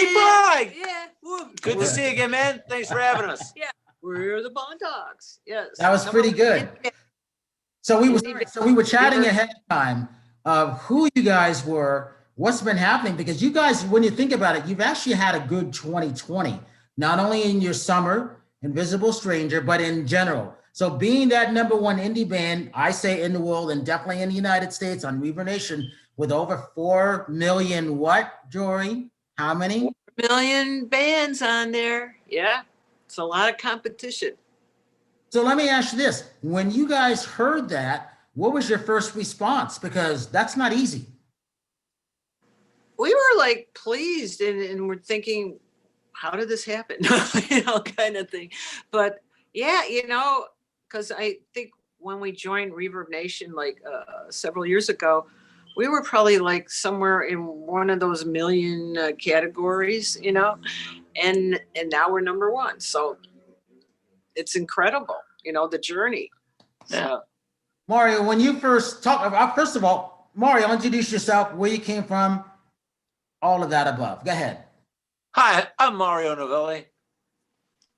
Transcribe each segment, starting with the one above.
Hey, Bry! Yeah. Good to see you again, man. Thanks for having us. Yeah. We're the Pondhawks. Yes. That was pretty good. So we were chatting ahead of time of who you guys were, what's been happening, because you guys, when you think about it, you've actually had a good 2020, not only in your summer, Invisible Stranger, but in general. So being that #1 indie band, I say in the world and definitely in the United States on Reverb Nation, with over 4 million what, Jory? How many? 4 million bands on there. Yeah. It's a lot of competition. So let me ask you this. When you guys heard that, what was your first response? Because that's not easy. We were like pleased and we're thinking, how did this happen? Kind of thing. But yeah, because I think when we joined Reverb Nation like several years ago, we were probably like somewhere in one of those million categories, and now we're #1. So it's incredible, the journey. Yeah. So, Mario, when you first talk about, first of all, Mario, introduce yourself, where you came from, all of that above. Go ahead. Hi, I'm Mario Novelli,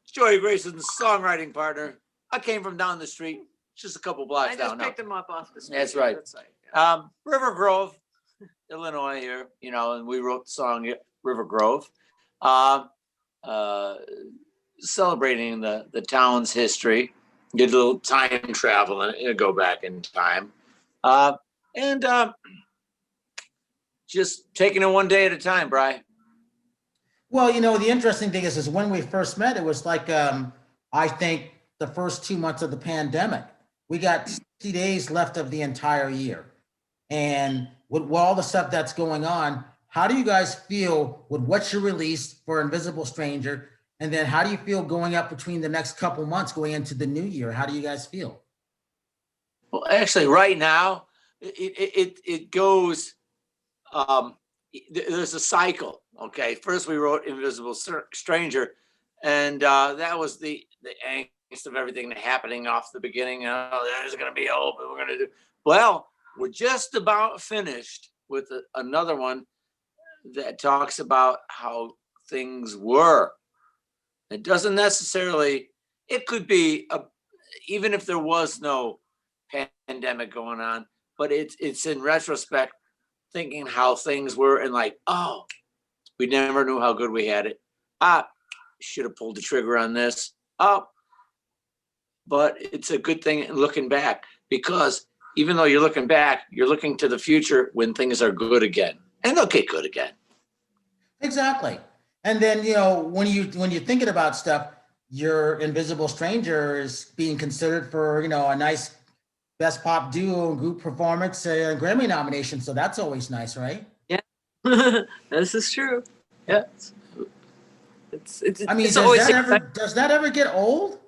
Joey Grayson's songwriting partner. I came from down the street, just a couple blocks I down. just picked them up off the street. That's right. Yeah. River Grove, Illinois here, and we wrote the song River Grove, celebrating the town's history. Did a little time travel and go back in time. And just taking it one day at a time, Bri. Well, the interesting thing is when we first met, it was like, I think the first 2 months of the pandemic. We got 60 days left of the entire year. And with all the stuff that's going on, how do you guys feel with what you released for Invisible Stranger? And then how do you feel going up between the next couple months going into the new year? How do you guys feel? Well, actually, right now, it goes, there's a cycle, okay? First, we wrote Invisible Stranger, and that was the angst of everything happening off the beginning. There's going to be hope, and we're going to do. Well, we're just about finished with another one that talks about how things were. It doesn't necessarily, it could be, even if there was no pandemic going on, but it's in retrospect, thinking how things were and like, oh, we never knew how good we had it. Should have pulled the trigger on this. But it's a good thing looking back, because even though you're looking back, you're looking to the future when things are good again, and they'll get good again. Exactly. And then, when you're thinking about stuff, your Invisible Stranger is being considered for, a nice Best Pop Duo and Group Performance Grammy nomination. So that's always nice, right? Yeah, this is true. Yeah. I mean, does that ever get old?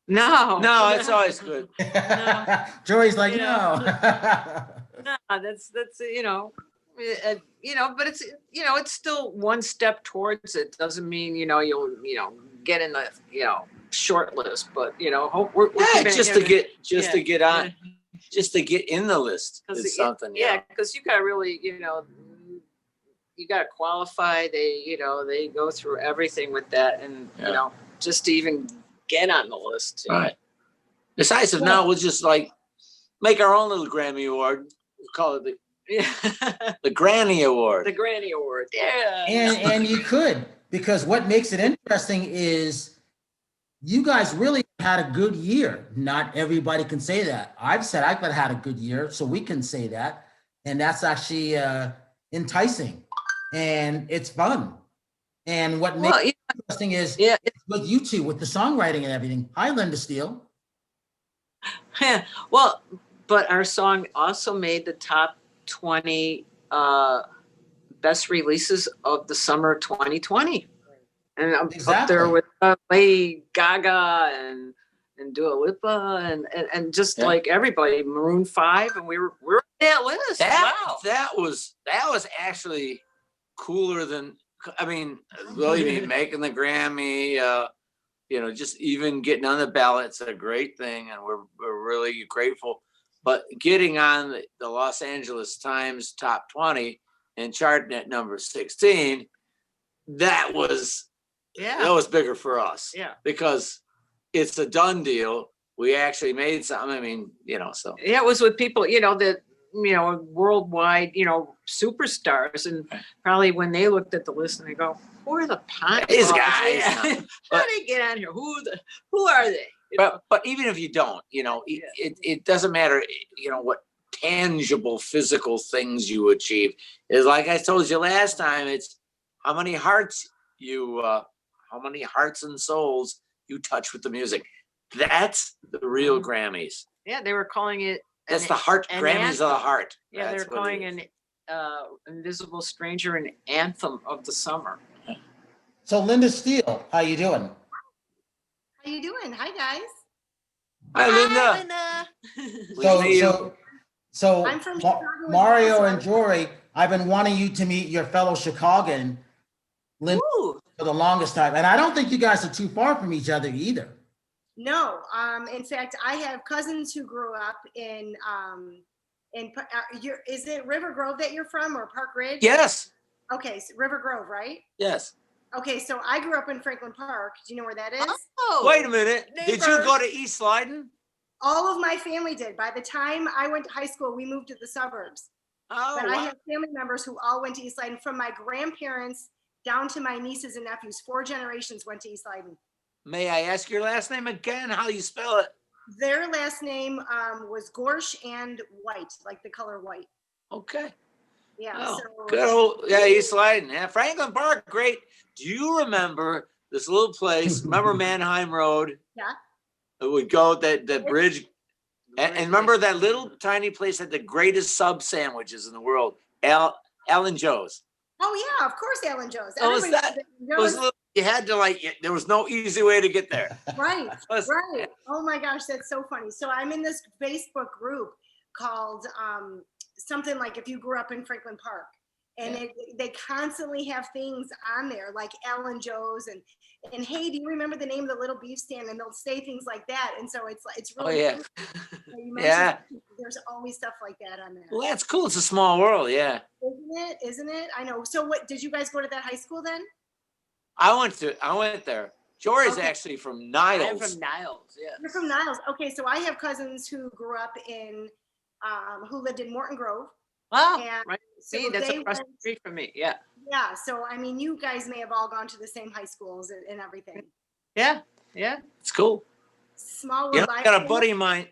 No, it's always good. No. Joey's like, no. No, that's but it's still one step towards it. Doesn't mean you'll get in the short list, but hope we're just to get on, just to get in the list is something. Yeah, because you got really you got to qualify. They go through everything with that, and just to even get on the list. Right. Besides, now we'll just like make our own little Grammy Award. We'll call it the Granny Award. The Granny Award. Yeah. And you could, because what makes it interesting is you guys really had a good year. Not everybody can say that. I've said I've had a good year, so we can say that. And that's actually enticing. And it's fun. And what makes it interesting is it's with you two, with the songwriting and everything. Hi, Linda Steele. Yeah. Well, but our song also made the top 20 best releases of the summer 2020. And I'm up there with Lady Gaga and Dua Lipa and just like everybody, Maroon 5, and we're on that list. That was actually cooler than, believe me, making the Grammy, just even getting on the ballot's a great thing, and we're really grateful. But getting on the Los Angeles Times top 20 and charting at number 16, that was bigger for us. Yeah. Because it's a done deal. We actually made something. I mean, so. Yeah, it was with people, that, worldwide, superstars. And probably when they looked at the list and they go, who are the Pondhawks? These guys. Yeah. How do they get on here? Who are they? But even if you don't, it doesn't matter, what tangible physical things you achieve. Is like I told you last time, it's how many hearts and souls you touch with the music. That's the real Grammys. Yeah, they were calling it. That's the heart, Grammys of the heart. Yeah, they're calling an Invisible Stranger an anthem of the summer. So Linda Steele, how you doing? How you doing? Hi, guys. Hi, Linda. So I'm from Chicago as Mario well, and Jory, I've been wanting you to meet your fellow Chicagoan, Linda, for the longest time. And I don't think you guys are too far from each other either. No, in fact, I have cousins who grew up in is it River Grove that you're from, or Park Ridge? Yes. Okay, so River Grove, right? Yes. Okay, so I grew up in Franklin Park. Do you know where that is? Oh, Wait a minute. Did you neighbors. go to East Leyden? All of my family did. By the time I went to high school, we moved to the suburbs. Oh, But I wow. have family members who all went to East Leyden, from my grandparents down to my nieces and nephews. 4 generations went to East Leyden. May I ask your last name again? How you spell it? Their last name was Gorsh and White, like the color white. Okay. Yeah. Oh, So good old, East Leyden. Yeah, Franklin Park, great. Do you remember this little place? Remember Mannheim Road? Yeah. It would go that bridge. And remember that little tiny place had the greatest sub sandwiches in the world, Alan Joe's. Oh yeah, of course, Alan Joe's. Oh, was Everybody that? knows It was little, you had to there was no easy way to get there. right, Was- right. Oh my gosh, that's so funny. So I'm in this Facebook group called something like If You Grew Up in Franklin Park. And they constantly have things on there like Alan Joe's and hey, do you remember the name of the little beef stand? And they'll say things like that. And so it's really yeah. cool. You mentioned Yeah. there's always stuff like that on there. Well, that's cool. It's a small world. Yeah. Isn't it? I know. So what, did you guys go to that high school then? I went there. Jory's Okay. actually from Niles. I'm from Niles, yeah. You're from Niles. Okay, so I have cousins who grew up in, who lived in Morton Grove. Wow, And right. so See, that's they across the went- street from me, yeah. Yeah, so I mean, you guys may have all gone to the same high schools and everything. Yeah. It's cool. Small You world. know, I got a buddy of mine.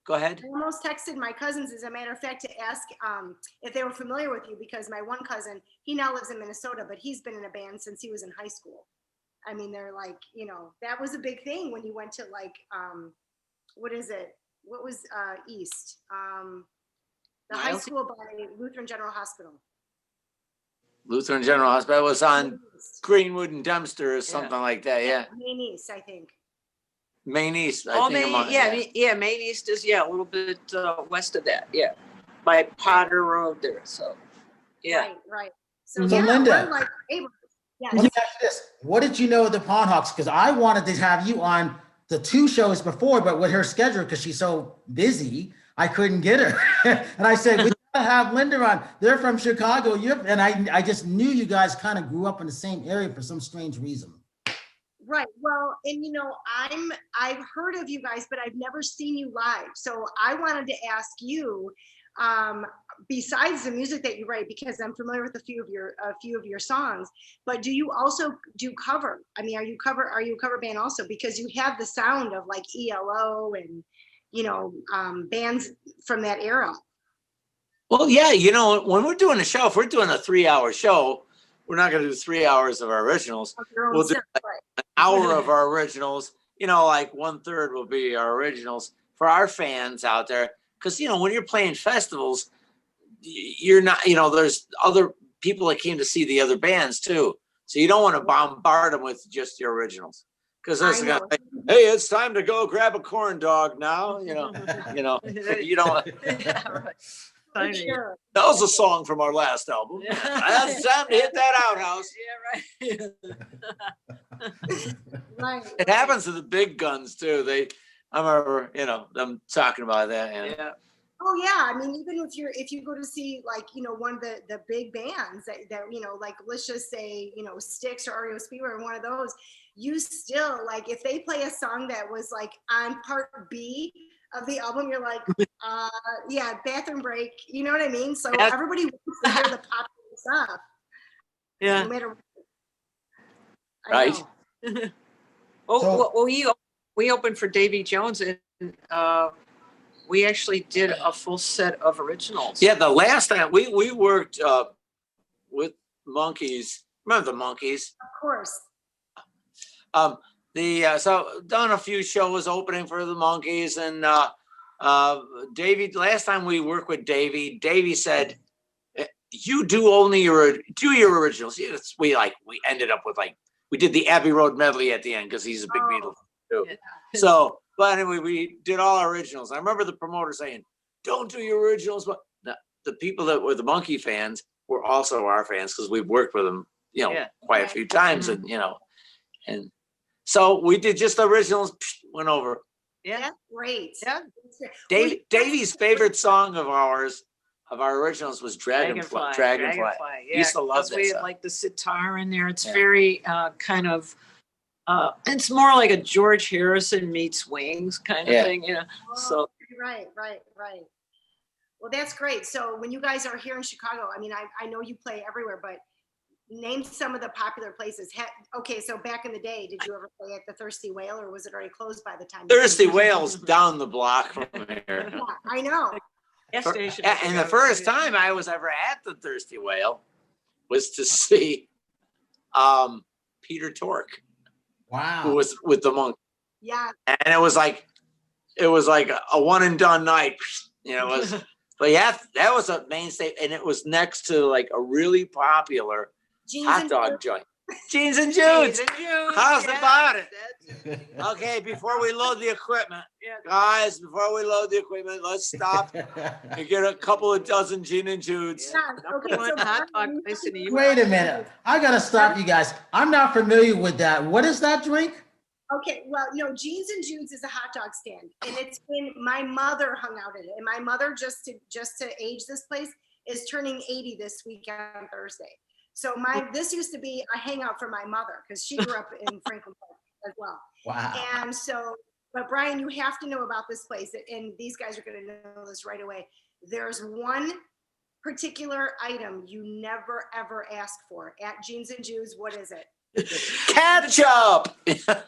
Go ahead. I almost texted my cousins, as a matter of fact, to ask if they were familiar with you, because my one cousin, he now lives in Minnesota, but he's been in a band since he was in high school. I mean, they're like, that was a big thing when you went to like, what is it? What was East? The high Niles? school by Lutheran General Hospital. Lutheran General Hospital was on East. Greenwood and Dempster or something like that. Yeah. Main East, I think. Main East. Oh, think Main, Main East is, a little bit west of that, yeah. By Potter Road there, so, yeah. Right. So, So yeah, Linda- we're like neighbors. Yes. Let me ask you this. What did you know of the Pondhawks? Because I wanted to have you on the 2 shows before, but with her schedule, because she's so busy, I couldn't get her. And I said, we gotta have Linda on. They're from Chicago. And I just knew you guys kind of grew up in the same area for some strange reason. Right. Well, and I've heard of you guys, but I've never seen you live. So I wanted to ask you, besides the music that you write, because I'm familiar with a few of your songs, but do you also do cover? I mean, are you a cover band also? Because you have the sound of like ELO and bands from that era. Well, yeah, when we're doing a show, if we're doing a 3-hour show, we're not going to do 3 hours of our originals. Of your own We'll do stuff, right. an hour of our originals, like 1/3 will be our originals for our fans out there. Because, when you're playing festivals, you're not, there's other people that came to see the other bands too. So you don't want to bombard them with just your originals. Because that's I going know. to hey, it's time to go grab a corn dog now. You don't want. Yeah, right. For Funny. sure. That was a song from our last album. Yeah. It's time to hit that outhouse. Yeah, right. Right. It happens to the big guns too. I remember, them talking about that. Yeah. Oh yeah, I mean, even if you go to see like, you know, one of the big bands that you know, like let's just say, you know, Styx or REO Speedway or one of those, you still like if they play a song that was like on part B of the album, you're like, yeah, bathroom break. You know what I mean? So Yes. everybody wants to hear the popular stuff, Yeah. no matter. I Right. know. Oh, So- well, we opened for Davy Jones, and we actually did a full set of originals. Yeah, the last time we worked with Monkeys. Remember the Monkeys? Of course. So done a few shows opening for the Monkeys, and Davey. Last time we worked with Davey said, "You do only your originals." Yes, we ended up with we did the Abbey Road medley at the end because he's a big Beatle too. Yeah. So, but anyway, we did all our originals. I remember the promoter saying, "Don't do your originals," but the people that were the Monkey fans were also our fans because we've worked with them, Yeah. quite a few times, and and so we did just the originals. Went over. Yeah. That's great. Yeah. Davey's favorite song of our originals was Dragonfly. Yeah. He used to love that we song. have like the sitar in there. It's Yeah. very kind of it's more like a George Harrison meets Wings kind of thing, So Right. Well, that's great. So when you guys are here in Chicago, I mean, I know you play everywhere, but name some of the popular places. Okay, so back in the day, did you ever play at the Thirsty Whale, or was it already closed by the time? Thirsty Whale's down the block from here. Yeah, I know. gas station. And the first time I was ever at the Thirsty Whale was to see Peter Tork, Wow. who was with the Monk. Yeah. And it was like a one and done night. It was but yeah, that was a mainstay, and it was next to like a really popular Jeans hot and dog Juice. joint. Jeans and Judes. How's about it? it? Okay, before we load the equipment, guys, let's stop and get a couple of dozen Jean and Judes. Yeah, okay, One so hot dog place in the Wait a minute. I gotta stop you guys. I'm not familiar with that. What is that drink? Okay, well, no, Jeans and Judes is a hot dog stand, and it's been my mother hung out at it, and my mother just to age this place is turning 80 this week on Thursday. So this used to be a hangout for my mother because she grew up in Franklin Park as well. Wow. And so, but Brian, you have to know about this place, and these guys are going to know this right away. There's one particular item you never ever ask for at Jeans and Judes. What is it? Ketchup. Yeah.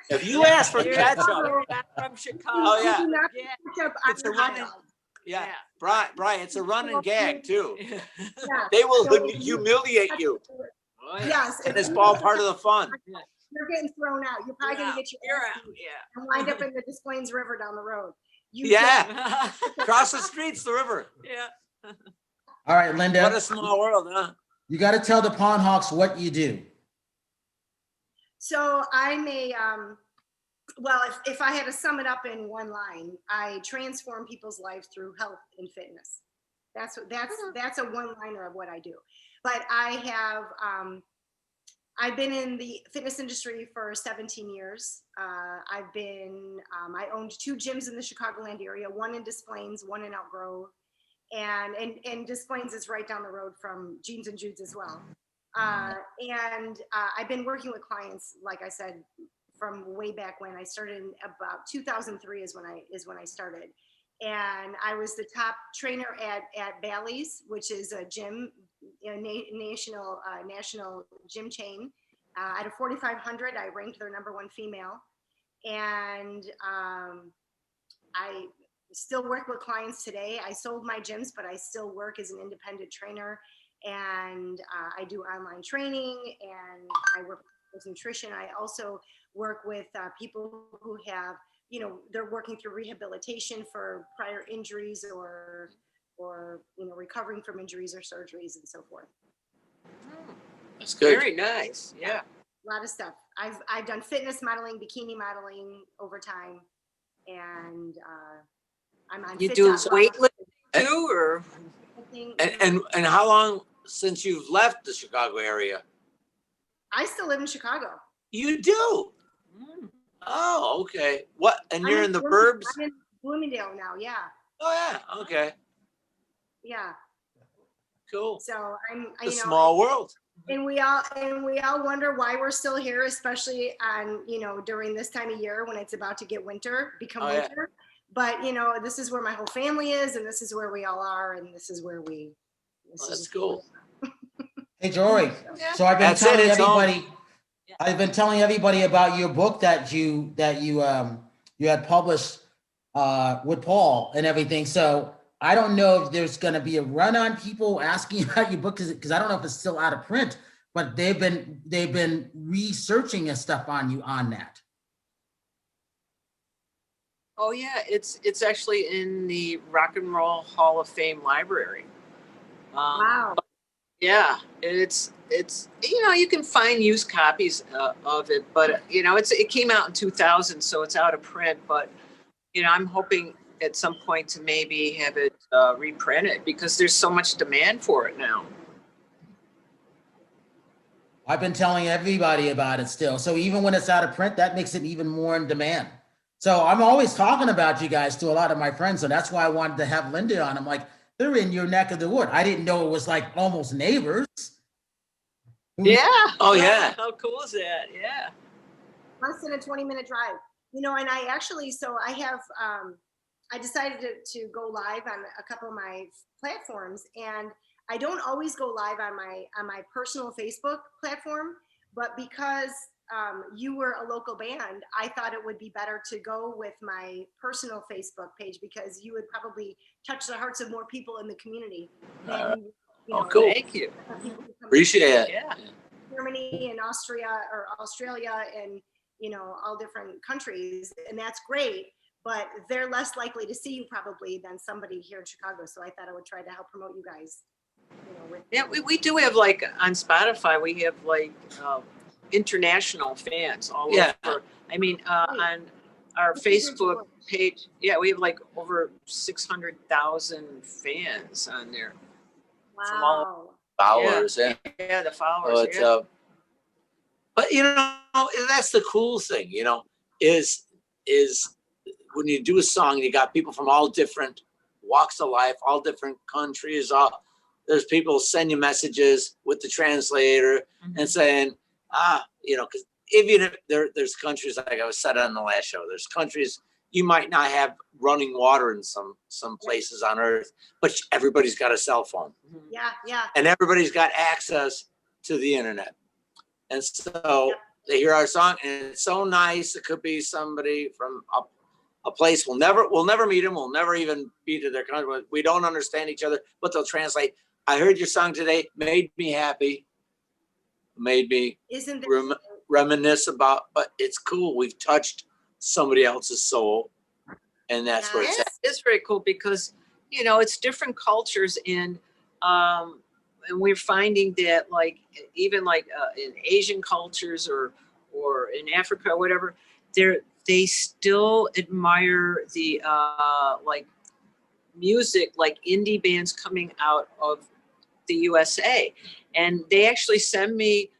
If you ask for You're ketchup, from Chicago. Oh, yeah. You do not put Yeah. ketchup on It's your a hot running- dog. yeah, Brian, it's a running gag too. Yeah. They will So- humiliate you, Yes. and it's if all you- part of the fun. You're getting thrown out. You're probably going to get your ass beat and wind up in the Des Plaines River down the road. You Yeah, across the street's the river. Yeah. All right, Linda. What a small world, huh? You got to tell the Pondhawks what you do. So I'm well, if I had to sum it up in one line, I transform people's lives through health and fitness. That's a one-liner of what I do. But I've been in the fitness industry for 17 years. I owned 2 gyms in the Chicagoland area, one in Des Plaines, one in Elk Grove. And Des Plaines is right down the road from Jeans and Judes as well. I've been working with clients, like I said, from way back when. I started in about 2003 is when I started. And I was the top trainer at Bally's, which is a gym, national gym chain. Out of 4,500, I ranked their #1 female. And I still work with clients today. I sold my gyms, but I still work as an independent trainer. And I do online training, and I work with nutrition. I also work with people who have, they're working through rehabilitation for prior injuries or recovering from injuries or surgeries and so forth. That's good. Very nice. Yeah. A lot of stuff. I've done fitness modeling, bikini modeling over time, and I'm on. You do fit.live. weightlifting too, or? And how long since you've left the Chicago area? I still live in Chicago. You do? Oh, okay. What? And you're in the burbs? I'm in Bloomingdale now. Yeah. Oh yeah. Okay. Yeah. Cool. So I'm, The small world. and we all wonder why we're still here, especially on, during this time of year when it's about to get become Oh, yeah. winter. But this is where my whole family is, and this is where we all are, and this is where we. Well, that's cool. Hey, Jory. Yeah. So I've been That's it, telling it's home. everybody. I've been telling everybody about your book that you had published with Paul and everything. So I don't know if there's going to be a run on people asking about your book because I don't know if it's still out of print, but they've been researching and stuff on you on that. Oh yeah, it's actually in the Rock and Roll Hall of Fame library. Wow. Yeah, it's you can find used copies of it, but it came out in 2000, so it's out of print. But I'm hoping at some point to maybe have it reprinted because there's so much demand for it now. I've been telling everybody about it still. So even when it's out of print, that makes it even more in demand. So I'm always talking about you guys to a lot of my friends. So that's why I wanted to have Linda on. I'm like, they're in your neck of the wood. I didn't know it was like almost neighbors. Yeah. Oh yeah. How cool is that? Yeah. Less than a 20-minute drive. And I actually, so I have, I decided to go live on a couple of my platforms, and I don't always go live on my personal Facebook platform, but because you were a local band, I thought it would be better to go with my personal Facebook page because you would probably touch the hearts of more people in the community than Cool. Thank you. Appreciate it. Yeah. Germany and Austria or Australia and all different countries, and that's great, but they're less likely to see you probably than somebody here in Chicago. So I thought I would try to help promote you guys. Yeah, we do have like on Spotify, we have like international fans all over. I mean, on our Facebook page, yeah, we have like over 600,000 fans on there. Wow. Followers. Yeah, the followers. But but that's the cool thing, is when you do a song, you got people from all different walks of life, all different countries. There's people send you messages with the translator and saying, because even if there's countries, like I was said on the last show, there's countries you might not have running water in some places on earth, but everybody's got a cell phone. Yeah. And everybody's got access to the internet. And so they hear our song and it's so nice. It could be somebody from a place we'll never meet them. We'll never even be to their country. We don't understand each other, but they'll translate. I heard your song today, made me happy, made me reminisce about, but it's cool. We've touched somebody else's soul, and that's where it's at. It's very cool because, it's different cultures, and we're finding that like, even like in Asian cultures or in Africa or whatever, they still admire the like music, like indie bands coming out of the USA, and they actually send me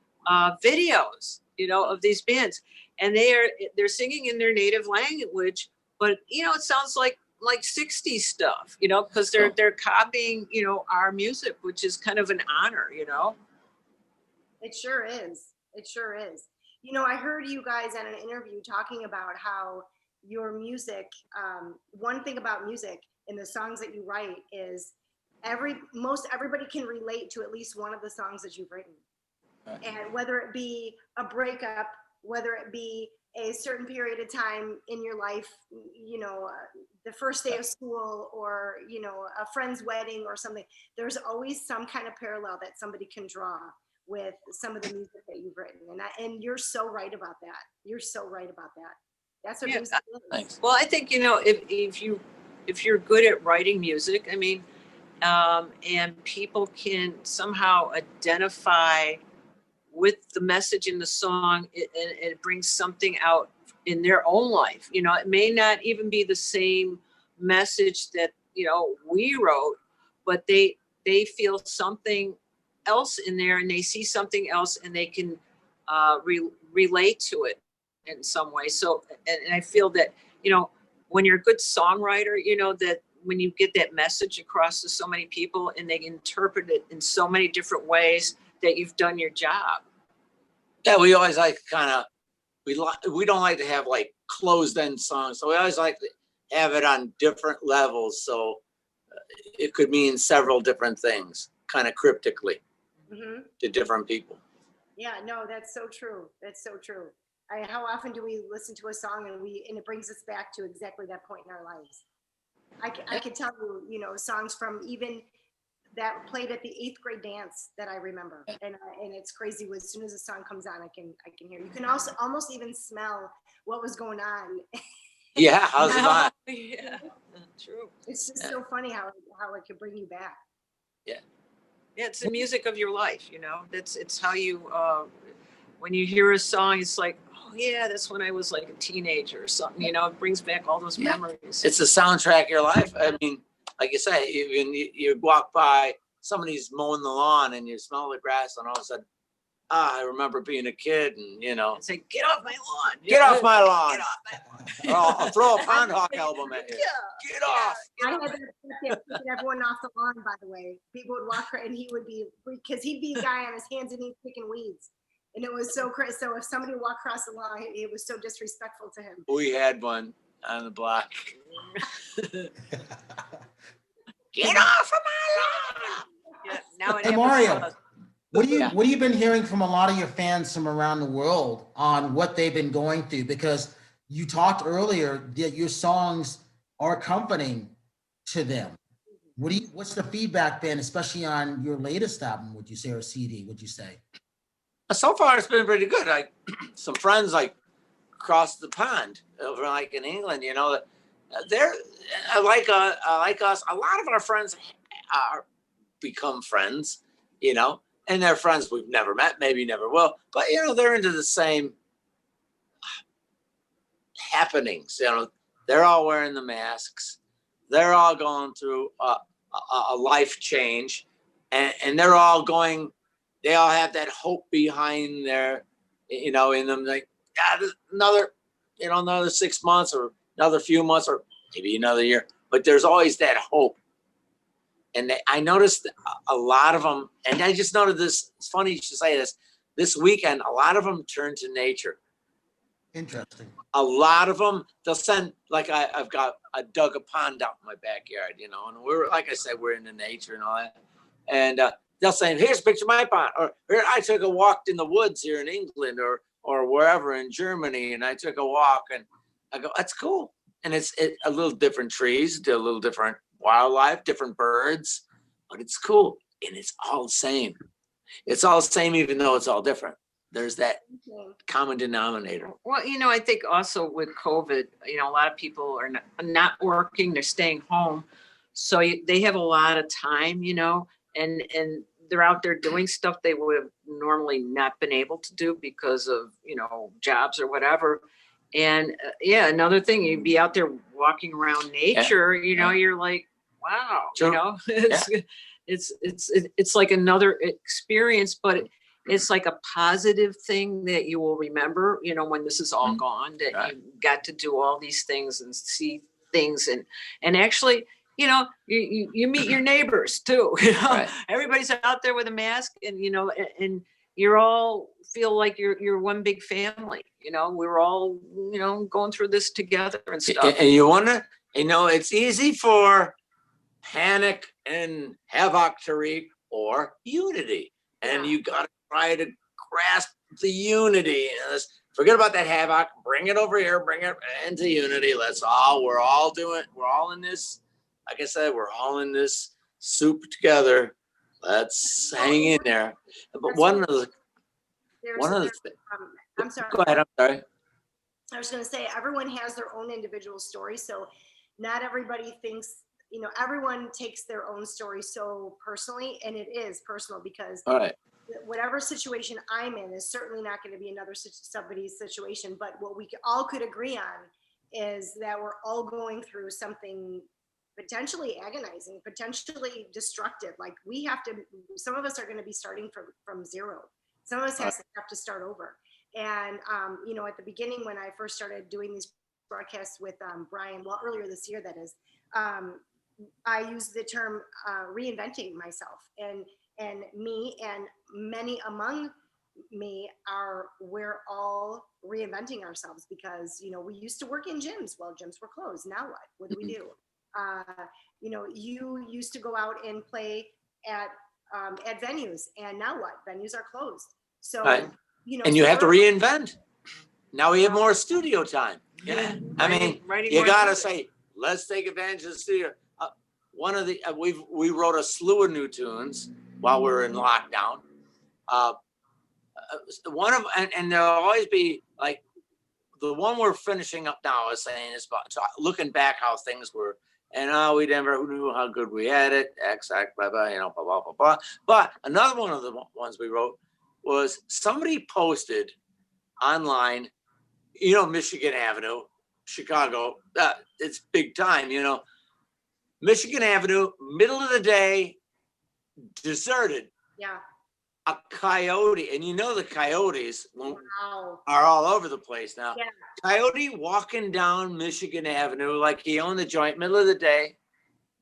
videos, of these bands, and they're singing in their native language, but it sounds like 60s stuff, because they're copying, our music, which is kind of an honor, It sure is. It sure is. I heard you guys at an interview talking about how your music, one thing about music and the songs that you write is most everybody can relate to at least one of the songs that you've written. And whether it be a breakup, whether it be a certain period of time in your life, the first day of school, or, a friend's wedding or something, there's always some kind of parallel that somebody can draw with some of the music that you've written. And you're so right about that. You're so right about that. That's what music is. Thanks. Well, I think, if you're good at writing music, I mean, and people can somehow identify with the message in the song, and it brings something out in their own life. It may not even be the same message that, we wrote, but they feel something else in there, and they see something else, and they can relate to it in some way. So, and I feel that, when you're a good songwriter, you know, that when you get that message across to so many people and they interpret it in so many different ways, that you've done your job. Yeah, we always like kind of, we don't like to have like closed end songs. So we always like to have it on different levels. So it could mean several different things, kind of cryptically to different people. Yeah, no, that's so true. That's so true. How often do we listen to a song and it brings us back to exactly that point in our lives? I could tell you, you know, songs from even that played at the 8th grade dance that I remember, and it's crazy. As soon as the song comes on, I can hear. You can also almost even smell what was going on. Yeah, how's it on? Yeah, true. It's just so funny how it can bring you back. Yeah. Yeah, it's the music of your life, you know. It's how you when you hear a song, it's like, oh yeah, that's when I was like a teenager or something, you know. It brings back all those memories. It's the soundtrack of your life. I mean, like you say, even you walk by, somebody's mowing the lawn and you smell the grass, and all of a sudden, I remember being a kid, and you know, Say, get off my lawn. get off my lawn. Get off my lawn. Or I'll throw a Pondhawk album at you. Yeah. Get off. I had that kicking everyone off the lawn, by the way. People would walk and he would be, because he'd be the guy on his hands and knees picking weeds. And it was so crazy. So if somebody walked across the lawn, it was so disrespectful to him. We had one on the block. Get off of my lawn. Yeah, now it Hey, happens Mario. to us. What have you been hearing from a lot of your fans from around the world on what they've been going through? Because you talked earlier that your songs are accompanying to them. What's the feedback been, especially on your latest album, would you say, or CD, would you say? So far, it's been pretty good. Some friends like across the pond over like in England, you know, they're like us. A lot of our friends are become friends, you know, and they're friends we've never met, maybe never will, but you know, they're into the same happenings. You know, they're all wearing the masks. They're all going through a life change, and they're all going. They all have that hope behind their, you know, in them. Like, another 6 months or another few months or maybe another year. But there's always that hope. And I noticed a lot of them, and I just noted this. It's funny you should say this. This weekend, a lot of them turned to nature. Interesting. A lot of them, they'll send, like I dug a pond out in my backyard, you know, and we're, like I said, we're into nature and all that. And they'll say, here's a picture of my pond. Or here, I took a walk in the woods here in England or wherever in Germany, and I took a walk, and I go, that's cool. And it's a little different trees, a little different wildlife, different birds, but it's cool. And it's all the same. It's all the same, even though it's all different. There's that common denominator. Well, you know, I think also with COVID, you know, a lot of people are not working, they're staying home. So they have a lot of time, you know, and they're out there doing stuff they would have normally not been able to do because of, you know, jobs or whatever. And yeah, another thing, you'd be out there walking around nature, you know, you're like, wow, True. you know, it's like another experience, but it's like a positive thing that you will remember, you know, when this is all gone, that you got to do all these things and see things and actually, you know, you meet your neighbors too. You know, everybody's out there with a mask, and you know, and you're all feel like you're one big family. You know, we're all, you know, going through this together and stuff. And you wanna, you know, it's easy for panic and havoc to reap or unity, and you gotta try to grasp the unity. Forget about that havoc. Bring it over here. Bring it into unity. We're all in this. Like I said, we're all in this soup together. Let's hang in there. But one of the I'm sorry. Go ahead. I'm sorry. I was going to say, everyone has their own individual story. So not everybody thinks, you know, everyone takes their own story so personally, and it is personal because whatever situation I'm in is certainly not going to be somebody's situation. But what we all could agree on is that we're all going through something potentially agonizing, potentially destructive. Like some of us are going to be starting from zero. Some of us have to start over. And, you know, at the beginning, when I first started doing these broadcast with Brian, well, earlier this year, that is, I used the term reinventing myself, and me and many among me we're all reinventing ourselves because, you know, we used to work in gyms. Well, gyms were closed. Now what? What do we do? You know, you used to go out and play at venues, and now what? Venues are closed. So, Right. you know, And so you have to we're- reinvent. Now we have more studio time. Yeah. I mean, Writing you more gotta music. say, let's take advantage of the studio. One of the we wrote a slew of new tunes while we were in lockdown. One of and there'll always be like the one we're finishing up now. I was saying is about looking back how things were, and we never knew how good we had it. Blah blah, you know, blah blah blah blah. But another one of the ones we wrote was somebody posted online. You know, Michigan Avenue, Chicago, it's big time, you know. Michigan Avenue, middle of the day, deserted. Yeah. A coyote, and you know the coyotes Wow. are all over the place now. Yeah. Coyote walking down Michigan Avenue like he owned the joint, middle of the day.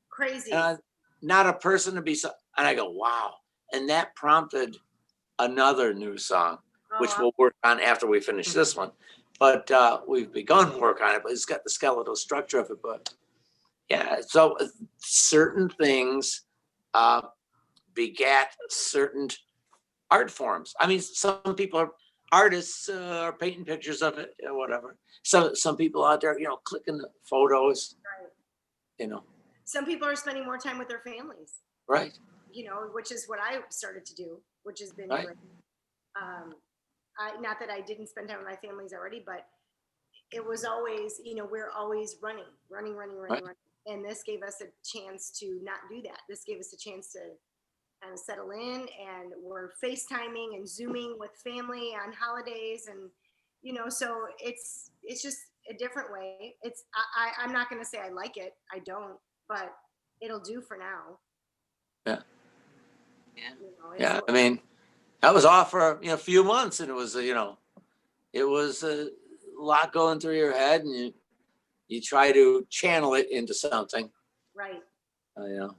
Crazy. Not a person to be. And I go, wow. And that prompted another new song, which we'll work on after we finish this one. But we've begun work on it, but it's got the skeletal structure of it. But yeah, so certain things begat certain art forms. I mean, some people are artists, are painting pictures of it or whatever. So some people out there, you know, clicking the photos, Right. you know. Some people are spending more time with their families, Right. you know, which is what I started to do, which has been Right. great. Not that I didn't spend time with my families already, but it was always, you know, we're always running. Right. And this gave us a chance to not do that. This gave us a chance to kind of settle in, and we're FaceTiming and Zooming with family on holidays. And, you know, so it's just a different way. I'm not going to say I like it. I don't, but it'll do for now. Yeah. Yeah. You know, Yeah. I mean, that was off for, you know, a few months, and it was, you know, it was a lot going through your head, and you try to channel it into something. right. You know,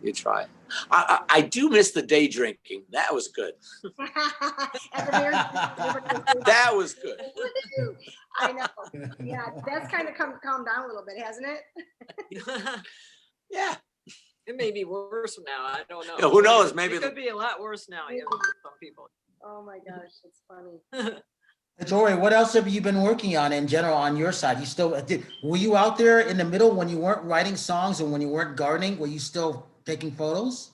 you try. I do miss the day drinking. That was good. At the very That was good. I know. Yeah, that's kind of calmed down a little bit, hasn't it? Yeah. It may be worse now. I don't know. Yeah, who knows? Maybe it could be a lot worse now. Yeah, for some people. Oh my gosh, it's funny. Tori, what else have you been working on in general on your side? You still were you out there in the middle when you weren't writing songs and when you weren't gardening? Were you still taking photos?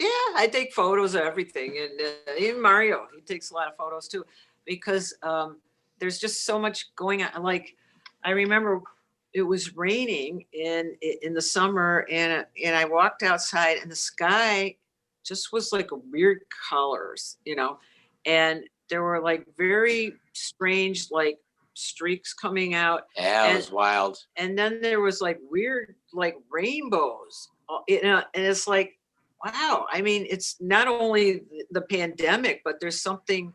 Yeah, I take photos of everything, and even Mario, he takes a lot of photos too, because there's just so much going on. Like, I remember it was raining in the summer, and I walked outside, and the sky just was like weird colors, you know, and there were like very strange like streaks coming out. Yeah, it was wild. And then there was like weird like rainbows, you know, and it's like, wow. I mean, it's not only the pandemic, but there's something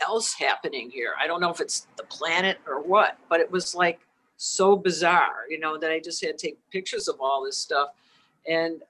else happening here. I don't know if it's the planet or what, but it was like so bizarre, you know, that I just had to take pictures of all this stuff. And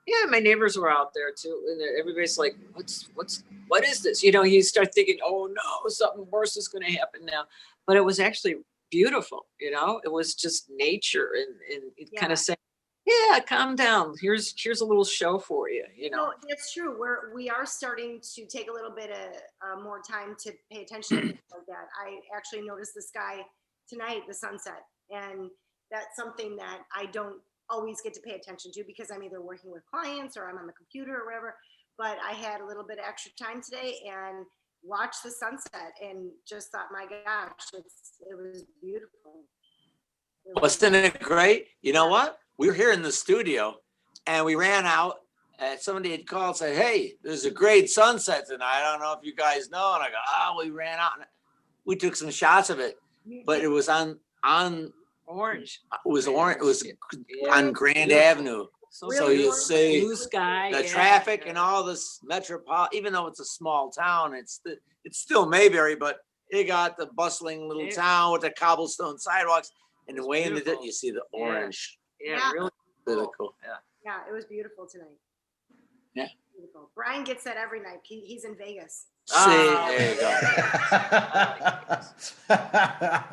yeah, my neighbors were out there too, and everybody's like, what is this? You know, you start thinking, oh no, something worse is going to happen now. But it was actually beautiful, you know. It was just nature, and it kind of saying, yeah, calm down. Here's a little show for you, you know. No, that's true. We are starting to take a little bit of more time to pay attention to things like that. I actually noticed the sky tonight, the sunset, and that's something that I don't always get to pay attention to because I'm either working with clients or I'm on the computer or whatever. But I had a little bit of extra time today and watched the sunset and just thought, my gosh, it was beautiful. Wasn't it great? You know what? We were here in the studio and we ran out and somebody had called and said, hey, there's a great sunset tonight. I don't know if you guys know. And I go, we ran out and we took some shots of it, but it was on orange. It was orange. It was on Grand Avenue. So you see blue sky, the traffic and all this metropolitan, even though it's a small town, it's still Mayberry, but You got the bustling little Yeah. town with the cobblestone sidewalks, and the It's way in the beautiful. you see the Yeah. orange. Yeah, Yeah. really. Really cool. Yeah. Yeah, it was beautiful tonight. Yeah. Beautiful. Brian gets that every night. He's in Vegas. See, Ah, there you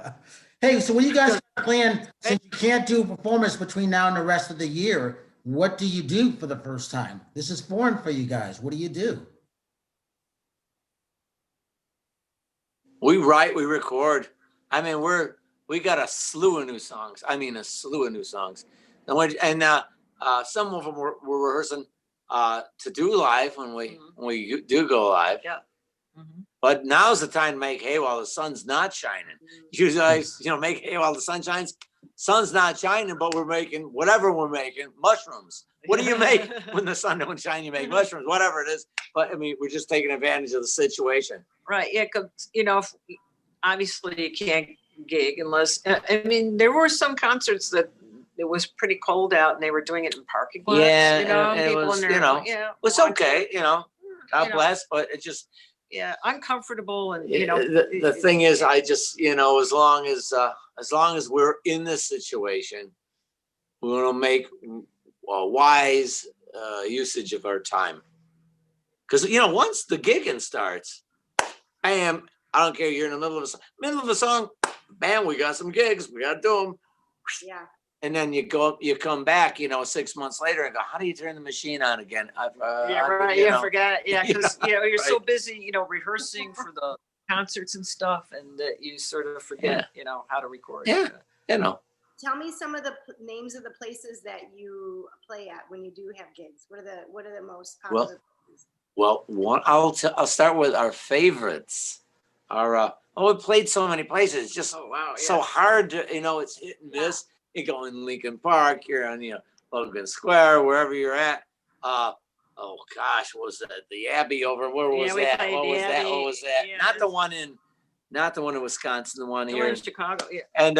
go. Hey, so what do you guys plan, since you can't do a performance between now and the rest of the year, what do you do for the first time? This is foreign for you guys. What do you do? We write, we record. I mean, we got a slew of new songs. I mean, a slew of new songs. And some of them we're rehearsing to do live when we do go live. Yeah. Mhm. But now's the time to make hay while the sun's not shining. You guys, make hay while the sun shines. Sun's not shining, but we're making whatever we're making, mushrooms. What do you make when the sun don't shine? You make mushrooms, whatever it is. But I mean, we're just taking advantage of the situation. Right. Yeah. 'Cause, obviously you can't gig unless, I mean, there were some concerts that it was pretty cold out and they were doing it in parking lots. Yeah, and and it people was, in there, yeah. It's watching. okay, God You know. bless, but it just, Yeah. Uncomfortable and, the thing is, I just, as long as we're in this situation, we want to make a wise usage of our time. Because, once the gigging starts, bam, I don't care, you're in the middle of a song, bam, we got some gigs, we got to do them. Yeah. And then you come back, 6 months later and go, how do you turn the machine on again? Yeah, right. Yeah, forgot. Yeah, because you're so right. busy, rehearsing for the concerts and stuff, and that you sort of forget, how to record. Yeah. Tell me some of the names of the places that you play at when you do have gigs. What are the most popular places? Well, I'll start with our favorites. We played so many places. It's just so hard to, it's hit and miss. You go in Lincoln Park, you're on, Logan Square, wherever you're at. Oh gosh, what was that? The Abbey over, where was we that? played What the was that? Abbey. What was that? Yeah, Not the one in Wisconsin, the one The here one in Chicago. Yeah. And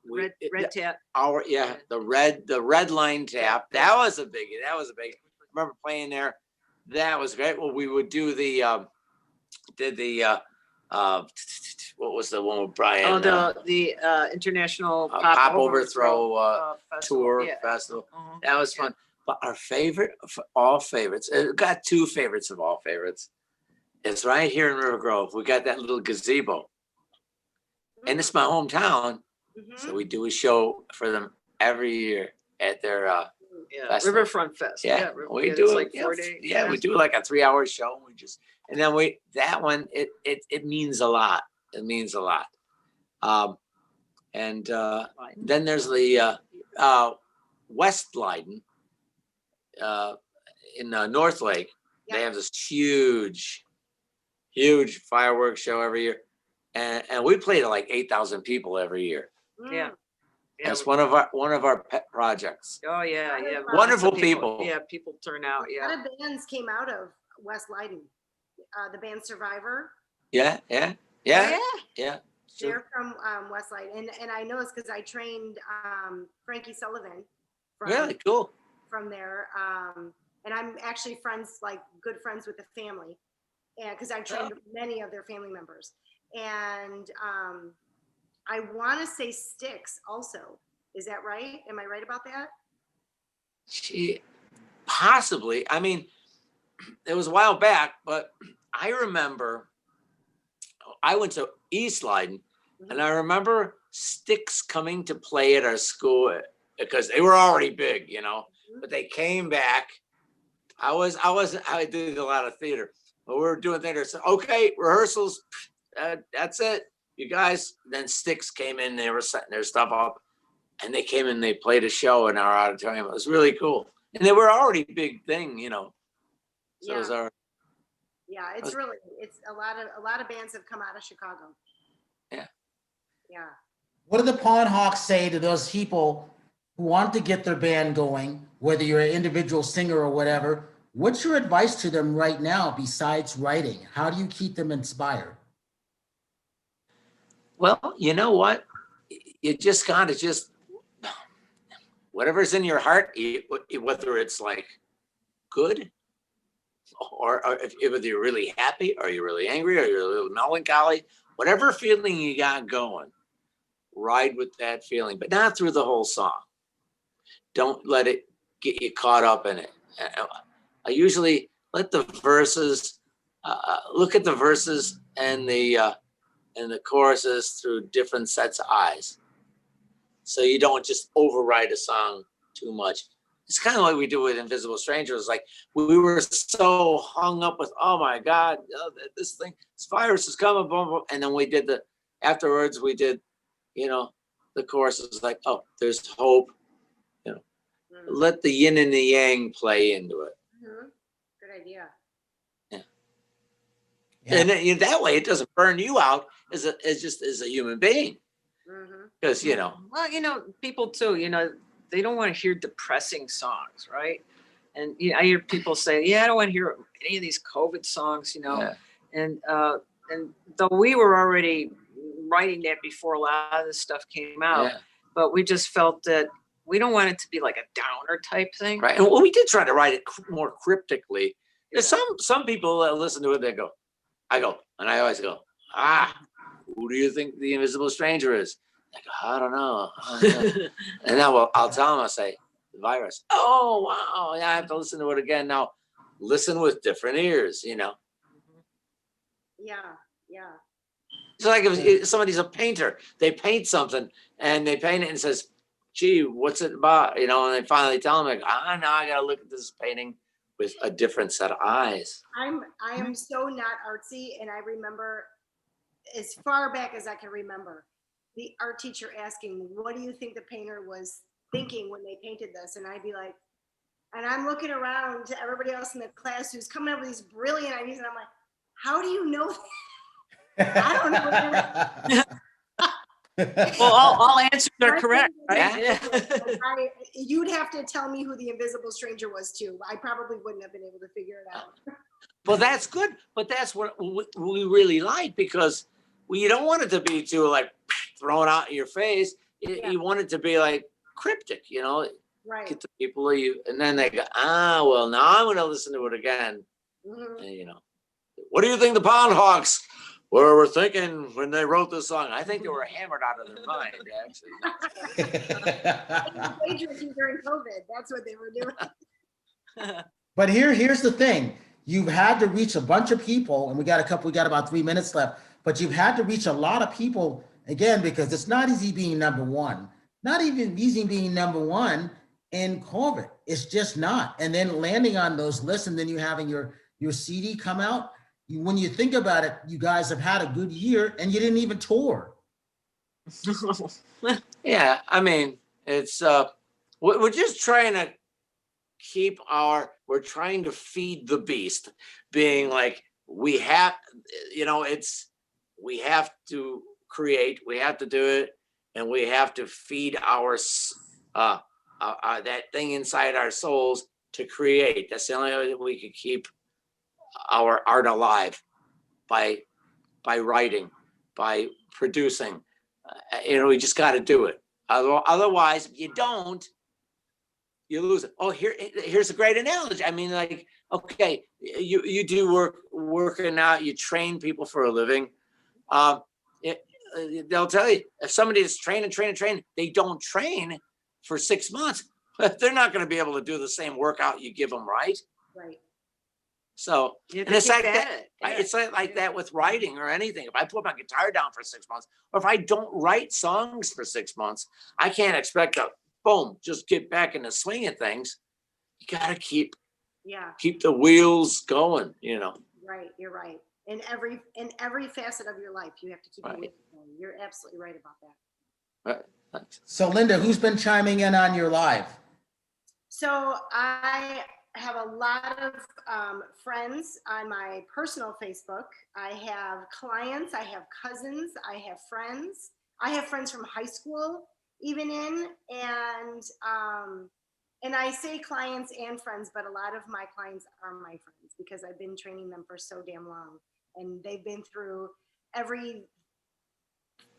Red Tap. the red line tap. That was a biggie. I remember playing there. That was great. Well, we would do what was the one with Brian? The International Pop Overthrow Festival. festival. Uh-huh. That was fun. But our favorite of all favorites, got two favorites of all favorites. It's right here in River Grove. We got that little gazebo. And it's my hometown. Mhm. So we do a show for them every year at their festival. Riverfront Fest. Yeah, we do it's it. like 4 days. Yeah, we do like a 3-hour show. And then that one, it means a lot. It means a lot. Then there's the West Leiden in North Lake. Yeah. They have this huge fireworks show every year. And we play to like 8,000 people every year. Yeah. That's one of our pet projects. Oh yeah. Wonderful Lots of people. Yeah, people turn out. A Yeah. lot of bands came out of West Leiden. The band Survivor. Yeah. Oh, yeah. They're from West Leiden, and I know this because I trained Frankie Sullivan. Really cool. From there, and I'm actually good friends with the family, and because I've trained many of their family members, and I want to say Styx also. Is that right? Am I right about that? Possibly. I mean, it was a while back, but I remember I went to East Leiden, and I remember Styx coming to play at our school because they were already big, but they came back. I did a lot of theater, but we were doing theater. So, okay, rehearsals, that's it. You guys, then Styx came in, they were setting their stuff up, and they came in, they played a show in our auditorium. It was really cool. And they were already big thing, So it was our. Yeah, it's a lot of bands have come out of Chicago. Yeah. Yeah. What do the Pondhawks say to those people who want to get their band going, whether you're an individual singer or whatever? What's your advice to them right now besides writing? How do you keep them inspired? Well, you know what? You just gotta whatever's in your heart, whether it's like good or if whether you're really happy, or you're really angry, or you're a little melancholy, whatever feeling you got going, ride with that feeling, but not through the whole song. Don't let it get you caught up in it. I usually let the verses, look at the verses and the choruses through different sets of eyes. So you don't just override a song too much. It's kind of like we do with Invisible Strangers. Like we were so hung up with, oh my God, this virus is coming, boom, boom. And then afterwards we did, the chorus is like, oh, there's hope. Let the yin and the yang play into it. Mm-hmm. Good idea. Yeah. And then, that way it doesn't burn you out as a human being. Because, Well, people too, they don't want to hear depressing songs, right? And I hear people say, yeah, I don't want to hear any of these COVID songs, Yeah. And though we were already writing that before a lot of this stuff came out, Yeah. but we just felt that we don't want it to be like a downer type thing. Right. And we did try to write it more cryptically. Yeah. There's some people that listen to it, I always go, who do you think the invisible stranger is? I go, I don't know. And now I'll tell them, I say, the virus. Oh, wow. Yeah, I have to listen to it again. Now, listen with different ears, Yeah. It's like if somebody's a painter, they paint something and they paint it and says, gee, what's it about? And they finally tell them, like, now I got to look at this painting with a different set of eyes. I am so not artsy, and I remember as far back as I can remember the art teacher asking, what do you think the painter was thinking when they painted this? And I'd be like, and I'm looking around to everybody else in the class who's coming up with these brilliant ideas, and I'm like, how do you know that? I don't know. Well, all answers are correct, right? Yeah. You'd have to tell me who the invisible stranger was too. I probably wouldn't have been able to figure it out. Well, that's good. But that's what we really like, because you don't want it to be too like thrown out in your face. You want it to be like cryptic, Right. Get the people and then they go, well, now I'm going to listen to it again. Mm-hmm. And, what do you think the Pondhawks were thinking when they wrote this song? I think they were hammered out of their mind, actually. Dangerous during COVID. That's what they were doing. But here's the thing. You've had to reach a bunch of people, and we got about 3 minutes left, but you've had to reach a lot of people, again, because it's not easy being number one. Not even easy being number one in COVID. It's just not. And then landing on those lists, and then you having your CD come out. When you think about it, you guys have had a good year, and you didn't even tour. Yeah, I mean, it's we're just trying to we're trying to feed the beast, being like, we have to create, we have to do it, and we have to feed our that thing inside our souls to create. That's the only way that we could keep our art alive, by writing, by producing. We just got to do it. Otherwise, if you don't, you lose it. Oh, here's a great analogy. I mean, like, okay, you do working out, you train people for a living. They'll tell you, if somebody is training, they don't train for 6 months, they're not going to be able to do the same workout you give them, right? Right. So, And it's like that. Yeah. It's like that with writing or anything. If I put my guitar down for 6 months, or if I don't write songs for 6 months, I can't expect to, boom, just get back in the swing of things. You got to keep the wheels going, Right. You're right. In every facet of your life, you have to keep it going. You're absolutely right about that. Right. Thanks. So Linda, who's been chiming in on your live? So I have a lot of friends on my personal Facebook. I have clients, I have cousins, I have friends. I have friends from high school even in, and I say clients and friends, but a lot of my clients are my friends because I've been training them for so damn long, and they've been through every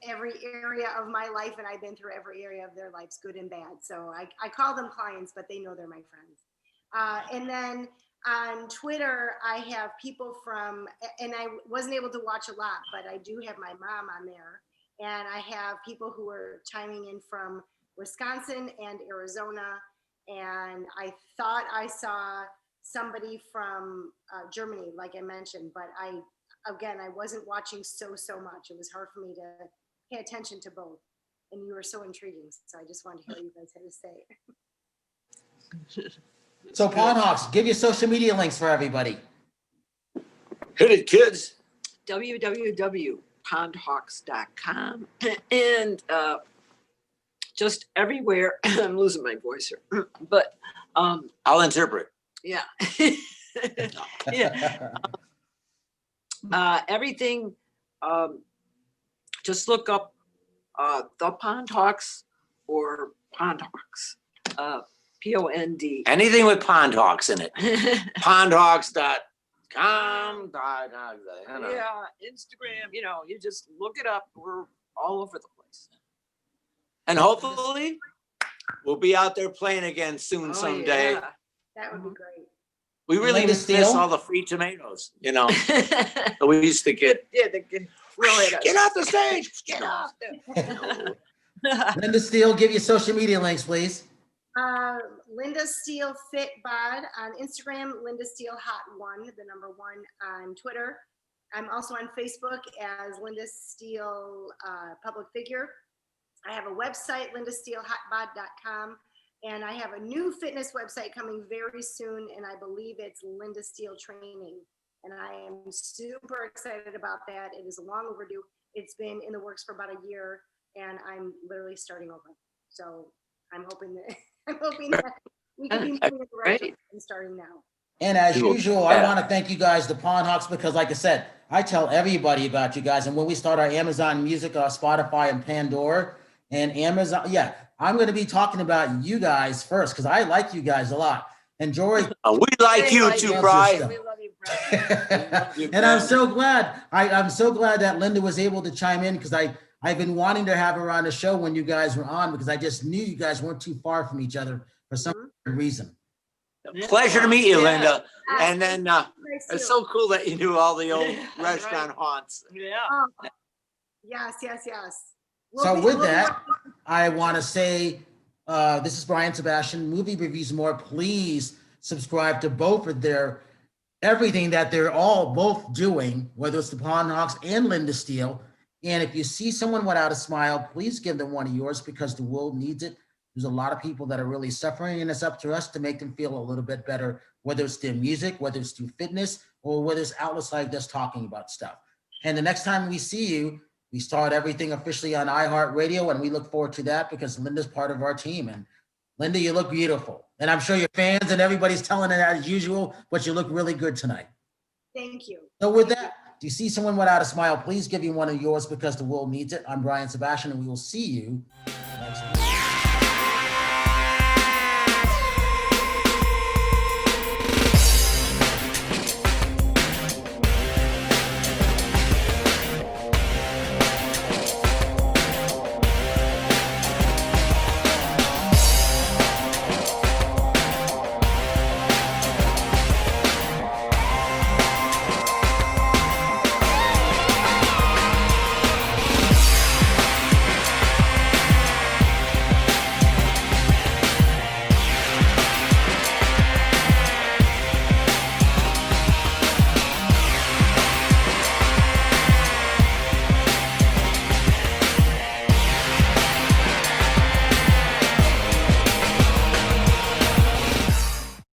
area of my life, and I've been through every area of their lives, good and bad. So I call them clients, but they know they're my friends. And then on Twitter, I have people from, and I wasn't able to watch a lot, but I do have my mom on there. And I have people who are chiming in from Wisconsin and Arizona. And I thought I saw somebody from Germany, like I mentioned, but I wasn't watching so much. It was hard for me to pay attention to both. And you were so intriguing. So I just wanted to hear what you guys had to say. So Pondhawks, give your social media links for everybody. Hit it, kids. www.pondhawks.com and just everywhere. I'm losing my voice here, but I'll interpret. yeah. Yeah. Everything. Just look up the Pondhawks or Pondhawks. Pond. Anything with Pondhawks in it. Pondhawks.com. Yeah, Instagram. You just look it up. We're all over the place. And hopefully we'll be out there playing again soon someday. Yeah. That would be great. We really Linda miss Steele? all the free tomatoes, that we used to get. Yeah, they can throw at us. Get off the stage. Get off. Linda Steele, give your social media links, please. Linda Steele Fit Bod on Instagram, Linda Steele Hot1, the number 1 on Twitter. I'm also on Facebook as Linda Steele Public Figure. I have a website, lindasteelehotbod.com, and I have a new fitness website coming very soon, and I believe it's Linda Steele Training. And I am super excited about that. It is long overdue. It's been in the works for about a year, and I'm literally starting over. So I'm hoping that we can be moving in the direction and starting now. And as usual, I want to thank you guys, the Pondhawks, because like I said, I tell everybody about you guys. And when we start our Amazon Music, Spotify, and Pandora, and Amazon, I'm going to be talking about you guys first because I like you guys a lot. And Jory, We like you too, Bri. We love you, Brian. and I'm so glad. I'm so glad that Linda was able to chime in because I've been wanting to have her on the show when you guys were on because I just knew you guys weren't too far from each other for some reason. Pleasure to meet you, Yeah. Linda. And then Nice it's too. so cool that you knew all the old Right. restaurant haunts. Yeah. Oh, yes. So with that, I want to say, this is Brian Sebastian, Movie Reviews More. Please subscribe to both of everything that they're all both doing, whether it's the Pondhawks and Linda Steele. And if you see someone without a smile, please give them one of yours because the world needs it. There's a lot of people that are really suffering, and it's up to us to make them feel a little bit better, whether it's their music, whether it's through fitness, or whether it's outlets like this talking about stuff. And the next time we see you, we start everything officially on iHeartRadio, and we look forward to that because Linda's part of our team. And Linda, you look beautiful. And I'm sure your fans and everybody's telling it as usual, but you look really good tonight. Thank you. So with that, if you see someone without a smile, please give you one of yours because the world needs it. I'm Brian Sebastian, and we will see you